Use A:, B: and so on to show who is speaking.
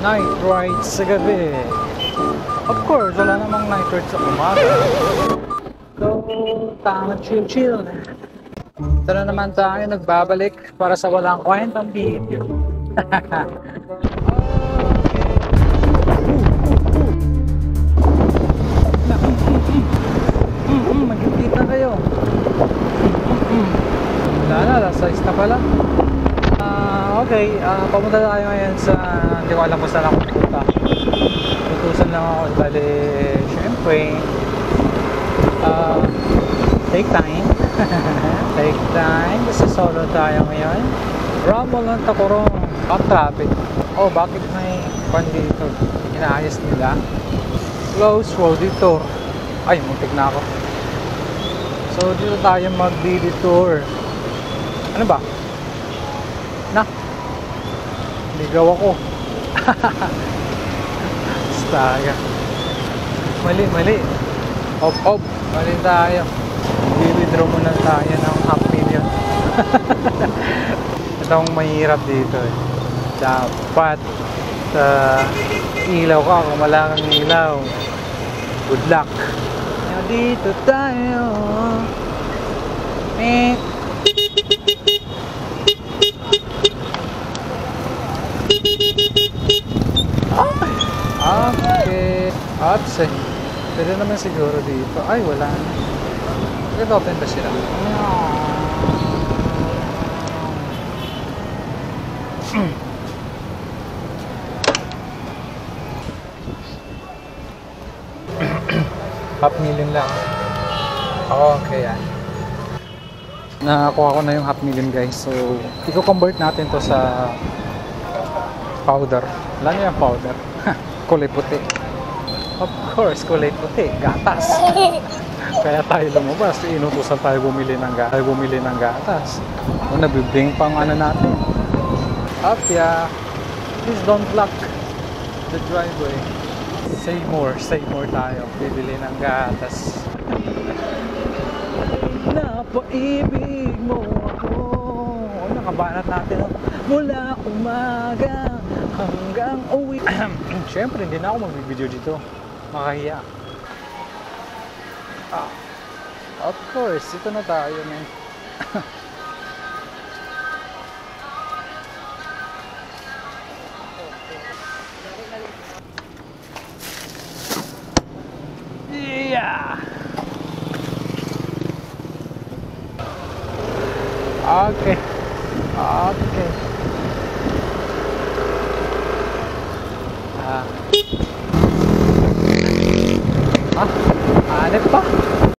A: Night ride sa gabi. Of course, wala namang night ride sa umaga. So, tama chill-chill. Ito na naman tayo nagbabalik para sa walang kwentang video. Magkikita kayo. Wala na, last size na pala. Okay, pamunta tayo ngayon sa, hindi ko alam kung saan ako pupunta. Tutusan lang ako, bali, syempre, take time. Take time, kasi solo tayo ngayon. Rumble ng Tacorong, ang traffic. Oh, bakit may pan dito? Inaayos nila. Close road dito. Ay, muntik na ako. So, dito tayo mag-detour. Ano ba? Na? Ligaw ako. Basta. Mali. Op. Mali tayo. I-withdraw muna tayo ng 500,000. Itong mahirap dito eh. Dapat ilaw ka kung wala kang ilaw. Good luck. Dito tayo. Okay. Oops. Pwede naman siguro dito. Ay, wala na. Bakit open ba sila? $500,000 lang. Okay, yan. Nakakuha ko na yung $500,000 guys. So, i-convert natin to sa powder. Alam niyo yung powder? Kulay puti. Of course, kulay puti. Gatas. Kaya tayo lumabas. Inutusan tayo bumili ng gatas. O, nabibring pang ano natin. Apya. Please don't block the driveway. Save more tayo. Bibili ng gatas. Napaibig mo ako. Nakabanat natin mula umaga hanggang uwi. Siyempre, hindi na ako magbibideo dito. Makahiya. Of course, ito na tayo, man. Yeah. Okay. Hanep pa.